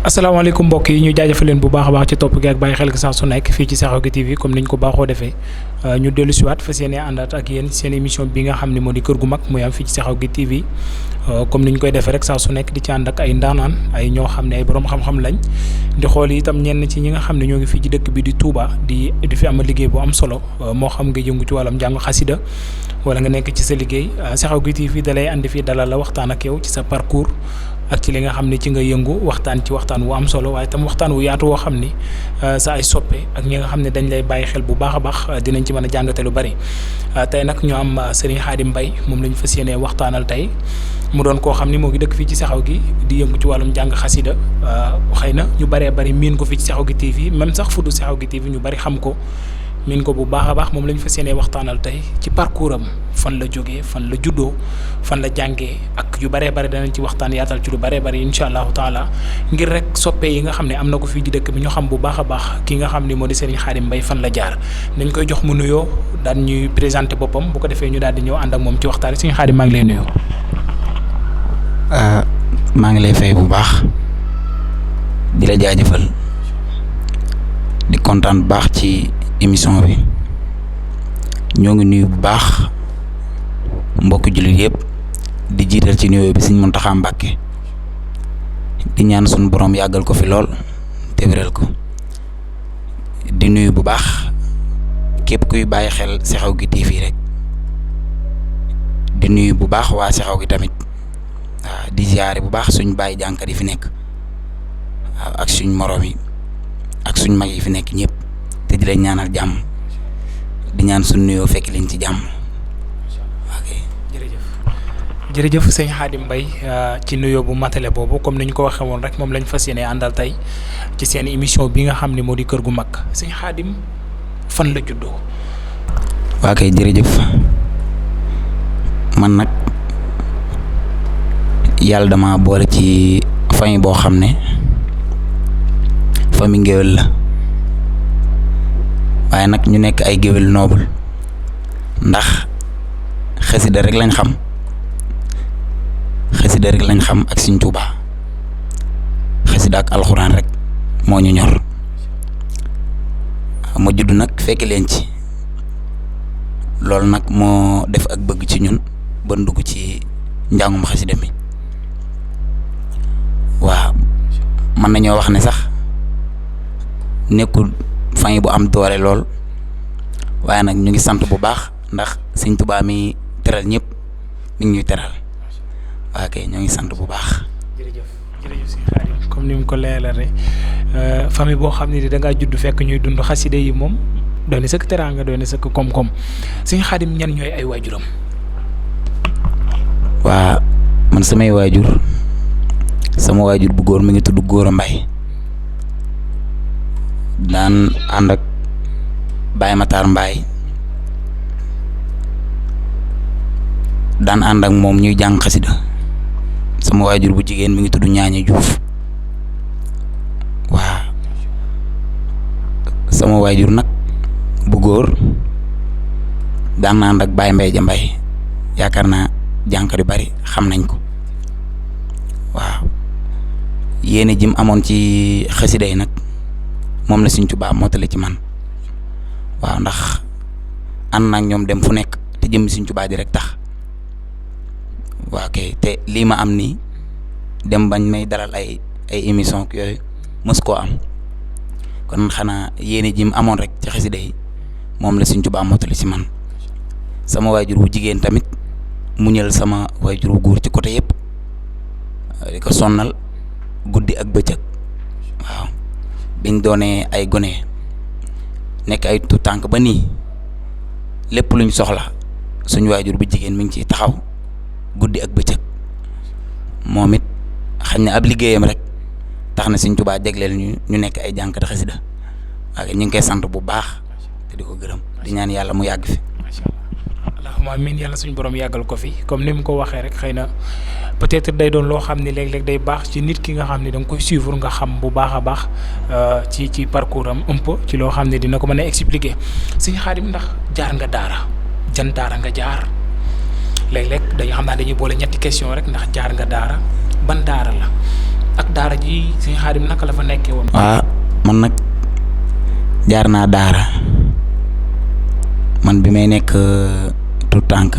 asalaamaaleykum mbokk yi ñu jaajëfal leen bu baax a baax ci topp gi ak bàyyi xel gi saa su nekk fii ci Sekhawgui TV comme niñ ko baaxoo defee ñu dellu siwaat fas yéene àndaat ak yéen seen émission bi nga xam ne moo di kër gu mag muy am fii ci Sekhawgui TV comme niñ koy defee rek saa su nekk di ci ànd ak ay ndaanaan ay ñoo xam ne ay borom xam-xam lañ di xool itam ñenn ci ñi nga xam ne ñoo ngi fii ci dëkk bi di Touba di fi amal liggéey bu am solo moo xam nga yëngu ci wàllam jàng xasida wala nga nekk ci sa liggéey Sekhawgui TV da lay andi fii dalal la waxtaan ak yow ci sa parcours ak ci li nga xam ne ci nga yëngu waxtaan ci waxtaan wu am solo waaye tam waxtaan wu yaatu woo xam ni sa ay soppe ak ñi nga xam ne dañ lay bàyyi xel bu baax a baax dinañ ci mën a jàngate lu bari tey nag ñu am Serigne Khadim Mbaye moom la ñu fas yéenee waxtaanal tey mu doon koo xam ni moo ngi dëkk fii ci Sekhawgui di yëngu ci wàllum jàng xasida xëy na ñu bëree bëri miin ko fii ci Sekhawgui TV même sax fu du Sekhawgui TV ñu bëri xam ko miin ko bu baax a baax moom la ñu fas yéenee waxtaanal tey ci parcours am fan la jógee fan la juddoo fan la jàngee ak yu bëree bëri danañ ci waxtaan yaatal ci lu bëree bëri incha allahu taala ngir rek soppe yi nga xam ne am na ko fii di dëkk bi ñu xam bu baax a baax ki nga xam ne moo di Serigne Khadim Mbaye fan la jaar nañ koy jox mu nuyoo daan ñuy présenté boppam bu ko defee ñu daal di ñëw ànd ak moom ci waxtaan Serigne Khadim maa ngi lay nuyoo. maa ngi lay fay bu baax di la jaajëfal di kontaan bu baax ci émission bi ñoo ngi nuyu bu baax mbokki jullit yëpp di jiital ci nuyoo bi Sëriñ Mountakha Mbacké di ñaan suñu borom yàggal ko fi lool te wéral ko di nuyu bu baax képp kuy bàyyi xel Sekhawgui TV rek di nuyu bu baax waa Sekhawgui tamit waaw di ziare bu baax suñ bàyyi jànkat yi fi nekk waaw ak suñ morom yi ak suñ mag yi fi nekk ñëpp te di leen ñaanal jàmm di ñaan suñ nuyoo fekk leen ci jàmm. jërëjëf sëñ Khadim Mbaye ci nuyoo bu matale boobu comme ni ñu ko waxee woon rek moom lañ fas yéene àndal tey ci seen émission bi nga xam ne moo di kër gu mag sëñ Khadim fan la juddoo. waa kay jërëjëf man nag yàlla dama boole ci famille boo xam ne famille ngéwél la waaye nag ñu nekk ay géwél noble ndax xasida rek lañ xam. xasida rek lañ xam ak Sëriñ Tuubaa xasida ak alxuraan rek moo ñu ñor ma judd nag fekk leen ci loolu nag moo def ak bëgg ci ñun ba dugg ci njàngum xasida mi waaw mën nañoo wax ne sax nekkul famille bu am doole lool waaye nag ñu ngi sant bu baax ndax Sëriñ Tuubaa mi teral ñëpp mi ngi ñuy teral waa kay ñoo ngi sant bu baax. jërëjëf sëñ Khadim comme ni mu ko leeralee famille boo xam ne da ngaa judd fekk ñuy dund xaside yi moom doy na sëkk teraanga doy na sëkk koom-koom sëñ Khadim ñan ñooy ay waajuram. waa man samay waajur sama waajur bu góor mi ngi tudd Gora Mbaye daan ànd ak Baye Matar Mbaye daan ànd ak moom ñuy jàng xasida sama waajur bu jigéen mi ngi tudd Ñaaña Juuf waa sama waajur nag bu góor daan ànd ak Baye Mbaye ja Mbaye yaakaar naa jànkat yu bari xam nañ ko waaw yéene jim amoon ci xasida yi nag moom la Sëriñ Tuubaa mottali ci man waaw ndax ànd naag ñoom dem fu nekk te jëm Sëriñ Tuubaa ji rek tax waaw kay te lii ma am nii dem bañ may dalal ay émission yooyu mës koo am kon xanaa yéene ji mu amoon rek ci xasida yi moom la Sëriñ Tuubaa mottali ci man sama waajur wu jigéen tamit muñal sama waajur wu góor ci côté yëpp di ko sonnal guddi ak bëccëg waaw biñ doonee ay gone nekk ay tuut tànk ba nii lépp luñ soxla suñu waajur bu jigéen mi ngi ciy taxaw guddi ak bëccëg moom it xañ na ab liggéeyam rek tax na Sëriñ Tuubaa jagleel ñu nekk ay jànkat xasida waaye ñu ngi koy sant bu baax te di ko gërëm di ñaan yàlla mu yàgg fi. allahumma amiin yàlla suñu borom yàggal ko fi comme ni mu ko waxee rek xëy na peut-être day doon loo xam ne léeg-léeg day baax ci nit ki nga xam ne da nga koy suivre nga xam bu baax a baax ci parcours am un peu ci loo xam ne dina ko mën a expliquer Sëriñ Khadim ndax jaar nga daara jan daara nga jaar. léeg-léeg dañu xam naa dañuy boole ñetti question rek ndax jaar nga daara ban daara la ak daara ji sëñ Xaadim naka la fa nekkee woon. waaw man nag jaar naa daara man bi may nekk tout tànk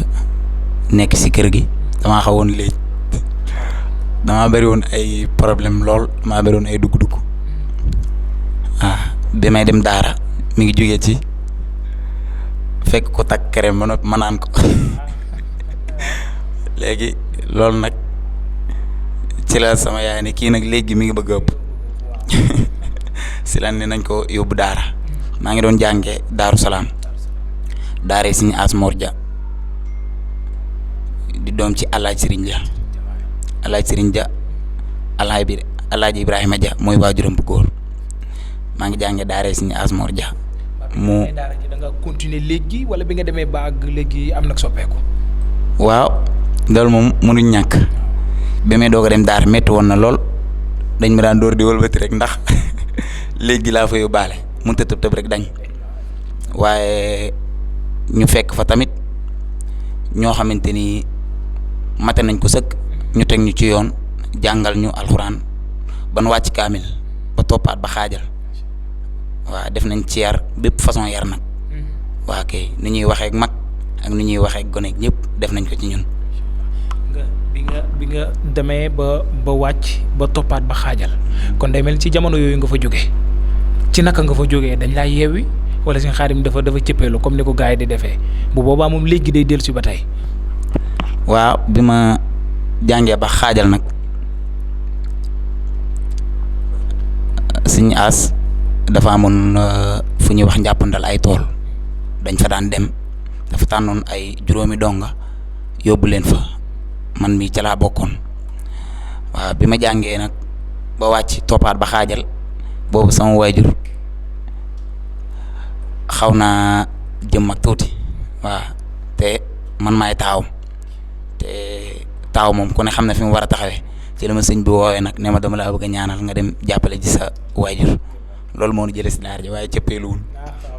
nekk ci kër gi damaa xawoon léegi damaa bëri woon ay problème lool damaa bëri woon ay dugg-dugg bi may dem daara mi ngi jógee ci fekk ko takk kerem ba noppi ma naan ko léegi loolu nag ci la sama yaay ne kii nag léegi mi ngi bëgg a ëpp si lan ne nañ ko yóbbu daara maa ngi doon jàngee Daaru Salaam daara yi Sëñ As Mor Dia di doom ci Alaaji Sëriñ Dia Alaaji Ibrahima Dia mooy waajuram bu góor maa ngi jàngee daara yi Sëñ As Mor Dia mu daara ji da nga continuer léegi wala bi nga demee ba àgg léegi am nag soppeeku. waaw loolu moom mënuñ ñàkk bi may doog a dem daara métti woon na lool dañ ma daan dóor di wëlbati rek ndax léegi laa fa yóbbaale mënut a tëb rek dañ waaye ñu fekk fa tamit ñoo xamante ni mate nañ ko sëkk ñu teg ñu ci yoon jàngal ñu alxuraan ban wàcc kaamil ba toppaat ba xaajal waaw def nañ ci yar bépp façon yar nag waa kay ni ñuy waxee ak mag ak ni ñuy waxee ak gone ñëpp def nañ ko ci ñun. bi nga demee ba wàcc ba toppaat ba xaajal kon day mel ci jamono yooyu nga fa jógee ci naka nga fa jógee dañ laa yeewi wala Sëñ Xaadim dafa cëppeelu comme ni ko gars yi di defee bu boobaa moom léegi day dellu si ba tey. waaw bi ma jàngee ba xaajal nag Sëñ As dafa amoon fu ñuy wax njàppandal ay tool dañ fa daan dem dafa tànnoon ay juróomi donga yóbbu leen fa man mi ca laa bokkoon waaw bi ma jàngee nag ba wàcc toppaat ba xaajal boobu sama waajur xaw naa jëm ak tuuti waaw te man maay taaw te taaw moom ku ne xam na fi mu war a taxawee ci la ma sëñ bi woowee nag ne ma dama laa bëgg a ñaanal nga dem jàppale ci sa waajur loolu moo ñu jëlee si daara ji waaye cëppeeluwul.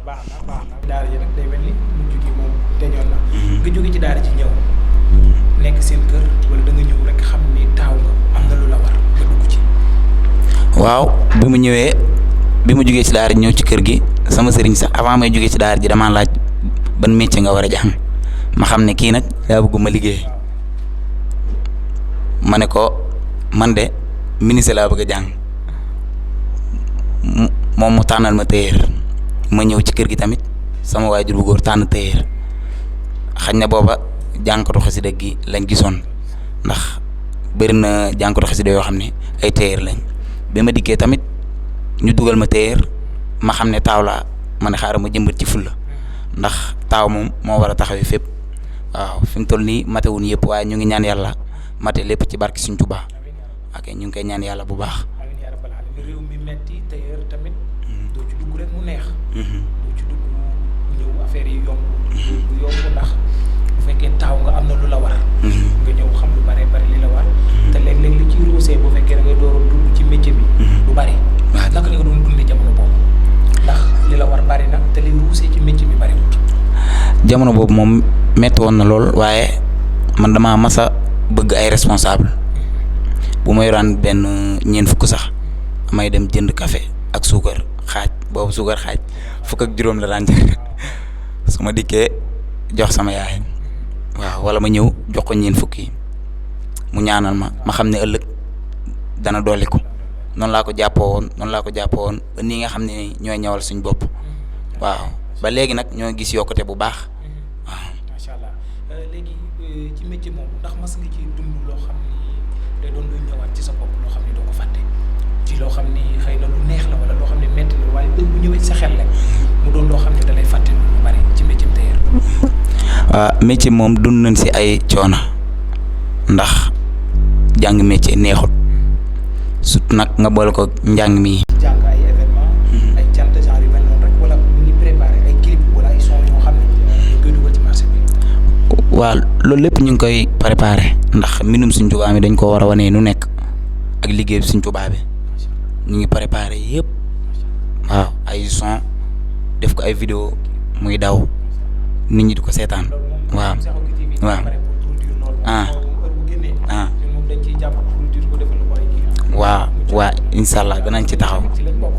baax na daara ji nag day mel ni mujj gi moom teñoon na. nga jóge ci daara ji ñëw nekk seen kër wala da nga ñëw rek xam ni taaw nga am na lu la war nga dugg ci. waaw bi mu ñëwee bi mu jógee ci daara ji ñëw ci kër gi sama sëriñ sax avant may jógee ci daara ji damaa laaj ban métier nga war a jàng ma xam ne kii nag daa bëgg ma liggéey ma ne ko man de ministre laa bëgg a jàng moom mu tànnal ma téyeer ma ñëw ci kër gi tamit sama waajur bu góor tànn téyeer xañ na booba jànkatu xasida gi lañ gisoon ndax bëri na jànkatu xasida yoo xam ne ay téyeer lañ bi ma dikkee tamit ñu dugal ma téyeer ma xam ne taaw laa ma ne xaaral ma jëmbat ci fulla ndax taaw moom moo war a taxawee fépp waaw fi mu toll nii matewuñ yëpp waaye ñu ngi ñaan yàlla mate lépp ci barke Sëñ Tuubaa ok ñu ngi koy ñaan yàlla bu baax. amiin yaa rabbal aalamiin réew mi metti téyeer tamit doo ci dugg rek mu neex. doo ci dugg ñëw affaire yi yomb. bu yomb ndax bu fekkee taaw nga am na lu la war. nga ñëw xam lu bare bari li la war. te léeg-léeg li ci ruusee bu fekkee da ngay door a dugg ci métier bi. du bari. waaw naka nga doon dundee jamono boobu ndax li la war bari na te li ruusee ci métier bi bariwut. jamono boobu moom métti woon na lool waaye man damaa mas a bëgg ay responsable bu ma yoraan benn ñeent fukk sax may dem jënd café ak suukar xaaj boobu suukar xaaj fukk ak juróom la daan jënd su ma dikkee jox sama yaay waaw wala ma ñëw jox ko ñeent fukk yi mu ñaanal ma xam ne ëllëg dana dolli ko noonu laa ko jàppoo woon ba nii nga xam ne ñooy ñëwal suñ bopp waaw ba léegi nag ñoo gis yokkute bu baax waaw. macha allah léegi ci métier moom ndax mas nga ci dund loo xam ni day doon luy ñëwaat ci sa bopp loo xam ni doo ko fàtte ci loo xam ni xëy na lu neex la wala loo xam ne métti la waaye bu ñëwee ci sa xel rek mu doon loo xam ne da lay fàtte lu bari ci métier tailleur. waaw métier moom dund nañ si ay coono ndax jàng métier neexut surtout nag nga boole ko njàng mi. jàng ay événement ay cant genre yu mel noonu rek wala mu ngi préparé ay clip wala ay son yoo xam ne dañ koy dugal ci marché bi. waaw loolu lépp ñu ngi koy préparé ndax mbindum Sëñ Tuubaa mi dañ koo war a wane nu nekk ak liggéey Sëñ Tuubaa bi ñu ngi préparé yëpp waaw ay son def ko ay vidéo muy daw nit ñi di ko seetaan waaw waaw waa incha allah danañ ci taxaw. ci lañ bokk.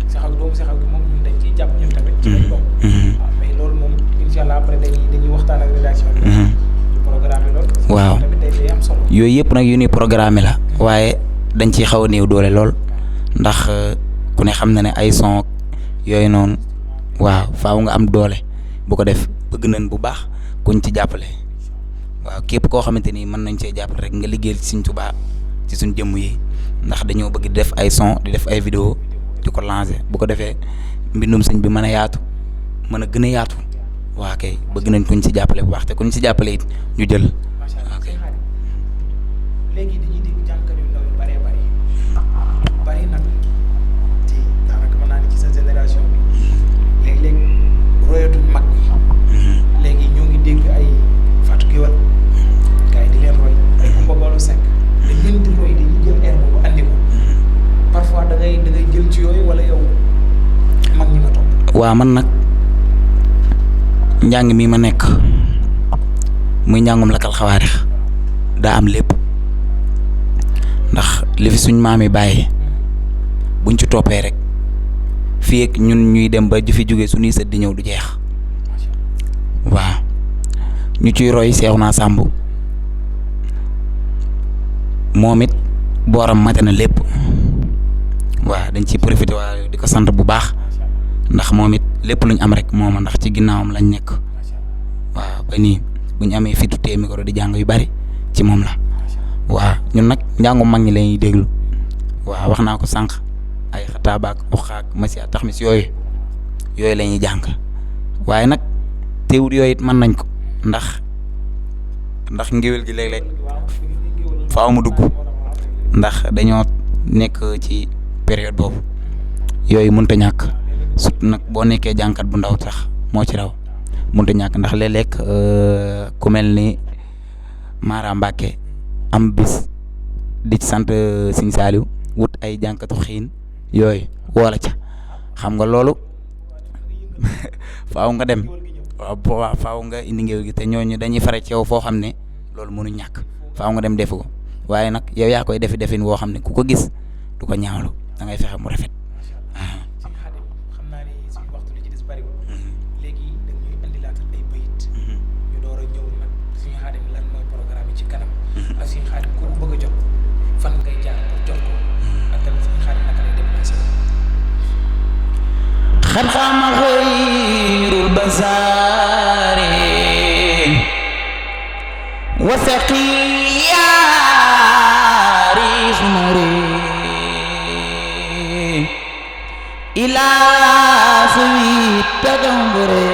saxaw doomu saxaw gi moom ñun dañ ciy jàpp ñun tamit. ci lañ bokk. waaw mais loolu moom incha allah après dañuy waxtaan ak rédaction bi. ci programme yi loolu. waaw tamit day am solo. yooyu yëpp nag yu ni programme la waaye dañ ciy xaw a néew doole lool ndax ku ne xam na ne ay son yooyu noonu waaw faaw nga am doole bu ko def bëgg nañ bu baax kuñ ci jàppale waaw képp koo xamante ni mën nañ cee jàppale rek nga liggéeyal ci Sëñ Tuubaa ci suñ jëmm yi ndax dañoo bëgg di def ay son di def ay vidéo di ko lancer bu ko defee mbindum sëñ bi mën a yaatu mën a gën a yaatu waa kay bëgg nañ kuñ ci jàppale bu baax te kuñ ci jàppale it ñu jël. macha allah léegi dañuy dégg jàngkat yu ndaw yu bëree bëri nag ci daanaka mën naa ne ci sa génération bi léeg-léeg royatuñ mag ñi. léegi ñoo ngi dégg ay Fatou Guewel gars yi di leen roy ay Coumba Gawlo Seck dañ leen di roy dañuy jël air boobu andi ko parfois da ngay jël ci yooyu wala yow mag ñi nga topp. waa man nag njàng mi ma nekk muy njàngum Lakal Xawaarix daa am lépp ndax li fi suñ maam yi bàyyi buñ ci toppee rek fii ak ñun ñuy dem ba ju fi jóge suñuy sët di ñëw du jeex waaw ñu ciy roy Seexuna Sàmb moom it booram mate na lépp waaw dañ ciy profité waa di ko sant bu baax ndax moom it lépp luñ am rek mooma ndax ci ginnaawam lañ nekk waaw ba nii buñ amee fitu tee micro di jàng yu bari ci moom la waaw ñun nag njàngu mag ñi lañuy déglu waaw wax naa ko sànq ay xataabaak uxaak masiya taxmis yooyu la ñuy jàng waaye nag teewul yooyu it mën nañ ko ndax ngéwél gi léeg-léeg faaw mu dugg ndax dañoo nekk ci période boobu yooyu mënta ñàkk surtout nag boo nekkee jàngkat bu ndaw sax moo ci raw mënta ñàkk ndax léeg-léeg ku mel ni Mara Mbacke am bis di sant Sëñ Saaliw wut ay jànkatu xiin yooyu woola ca xam nga loolu faaw nga dem waaw faaw nga indi ngéwél gi te ñooñu dañuy fare ci yow foo xam ne loolu mënu ñàkk faaw nga dem defu ko waaye nag yow yaa koy defin woo xam ne ku ko gis du ko ñaawlu da ngay fexe mu rafet. xam naa ni suñu waxtu li ci des bariwul léegi dañuy indilaatal ay bayit ñu door a ñëw nag suñu Xaadim lan mooy programme yi ci kanam ak suñu Xaadim ku bëgg a jot fan ngay jaar pour jot ko ak tamit suñu Xaadim naka lay déplacé xat xama xayrul basaare wasaqi yaari sumare ila sawi tagambare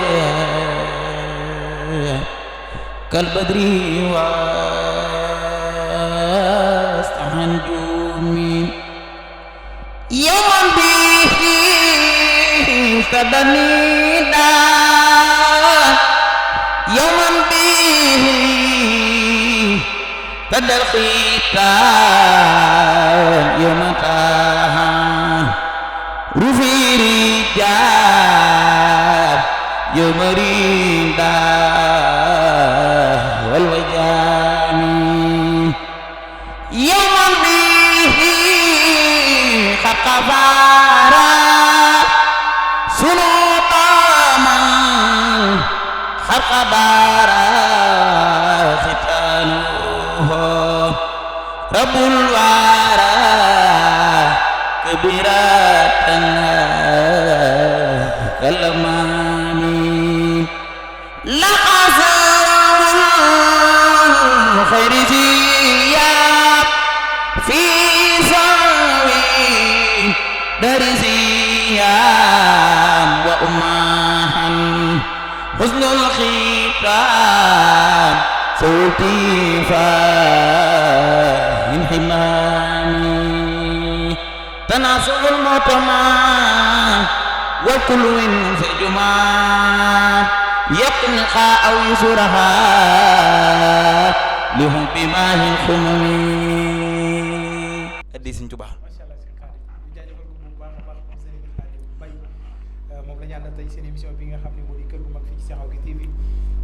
kal badri wastahan jumi yaman bihi sadanida yaman bihi tadal khitan yamatahan rufi rijal yamarinda wal wajani yaman bihi khaqabara sunutaman khaqabara khitanuhu rabbul wara kabiratan kalamani laqazul khairi ziyab fi sawi dari ziyam wa ummahan husnul khitam sultifa min himani tanasul mutama wa kullu min sijuma yaqniqa aw yusraha lihum bimahi khumumi addi Sëñ Tuubaa. macha allah sëñ Xaadim ñu jaajëfal ko bu baax a baax Serigne Xaadim Mbaye moom la ñu àndal tey seen émission bi nga xam ne moo di kër gu mag fii ci Sekhawgui TV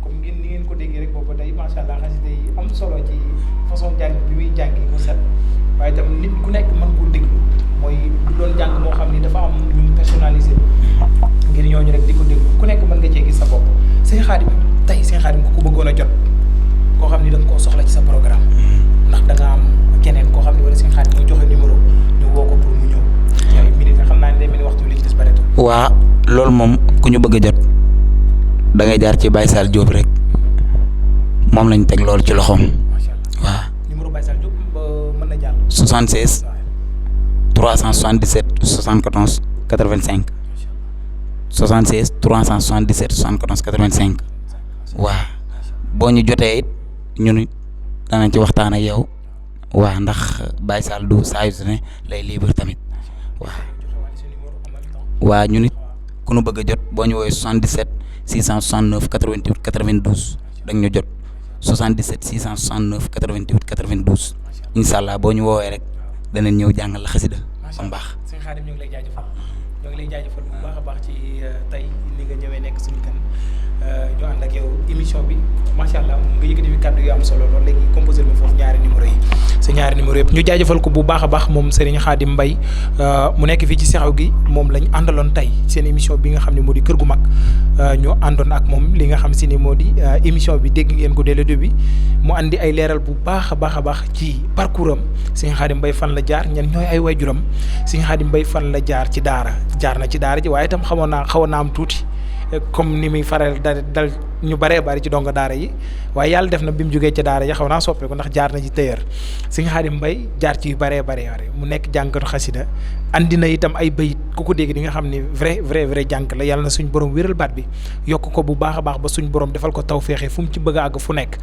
comme ngeen ni ngeen ko déggee rek boobu tey macha allah xasida yi am solo ci façon jàng bi muy jàngi mu set waaye itam nit ku nekk mën koo déglu mooy du doon jàng moo xam ni dafa am ñu personnalisé ngir ñooñu rek di ko déglu ku nekk mën nga cee gis sa bopp sëñ Khadim tey sëñ Khadim ku bëggoon a jot koo xam ni da nga koo soxla ci sa programme ndax da nga am keneen koo xam ne wala sëñ Khadim mooy joxe numéro ñu woo ko pour mu ñëw ci ay minutes xam naa ne day mel ni waxtu bi li ci des bareetul. waa loolu moom ku ñu bëgg a jot da ngay jaar ci Baye Sall Diop rek moom lañ teg loolu ci loxoom. macha allah waaw numéro Baye Sall Diop mën na jàll. 76 377 74 85 76 377 74 85 waaw boo ñu jotee it ñun danañ ci waxtaan ak yow waaw ndax Baye Sall du saa yu ne lay libre tamit waaw. waa ñu nit ku nu bëgg a jot boo ñu woowee 77 669 88 92 da nga ñu jot 77 669 88 92 incha allah boo ñu woowee rek danañ ñëw jàngal la xasida ba mu baax. sëñ Khadim ñu ngi lay jaajëfal bu baax a baax ci tey ni nga ñëwee nekk suñu kan ñu ànd ak yow émission bi macha allah nga yëkkati fi kàddu yu am solo loolu léegi composé ma foofu ñaari numéro yi sa ñaari numéro yëpp ñu jaajëfal ko bu baax a baax moom Serigne Khadim Mbaye mu nekk fii ci Sekhawgui moom lañ àndaloon tey seen émission bi nga xam ne moo di kër gu mag ñu àndoon ak moom li nga xam si ni moo di émission bi dégg ngeen ko dès le début mu andi ay leeral bu baax a baax ci parcours am Serigne Khadim Mbaye fan la jaar ñan ñooy ay waajuram Serigne Khadim Mbaye fan la jaar ci daara jaar na ci daara ji waaye itam xawoon naa am tuuti comme ni muy faral dal ñu bëree bëri ci donga daara yi waaye yàlla def na bi mu jógee ca daara yi xaw naa soppeeku ndax jaar na ci tëyër Serigne Khadim Mbaye jaar ci yu bëree bëri mu nekk jàngkatu xasida andi na itam ay bayit ku ko dégg di nga xam ni vrai jànk la yàlla na suñ borom wéral baat bi yokk ko bu baax a baax ba suñ borom defal ko taw féexe fu mu ci bëgg a àgg fu nekk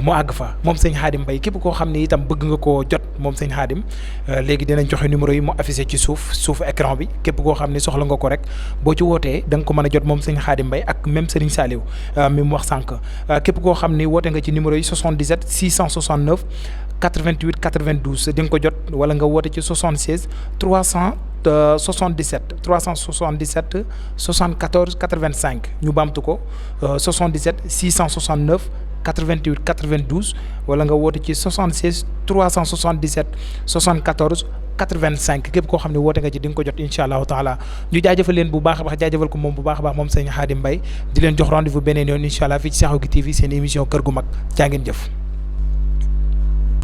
mu àgg fa moom Serigne Khadim Mbaye képp koo xam ne itam bëgg nga koo jot moom Serigne Khadim léegi dinañ joxe numéro yi mu affiché ci suuf écran bi képp koo xam ne soxla nga ko rek boo ci wootee da nga ko mën a jot moom Serigne Khadim Mbaye ak même Serigne Saliou mi mu wax sànq képp koo xam ni woote nga ci numéro yi 77 669 88 92 di nga ko jot wala nga woote ci 76 377 74 85 ñu baamtu ko 77 669 88 92 wala nga woote ci 76 377 74 85 képp koo xam ne woote nga ci di nga ko jot incha allahu taala ñu jaajëfal leen bu baax a baax jaajëfal ko moom bu baax a baax moom Serigne Khadim Mbaye di leen jox rendez-vous beneen yoon incha allah fii ci Sekhawgui TV seen émission kër gu mag jaa ngeen jëf.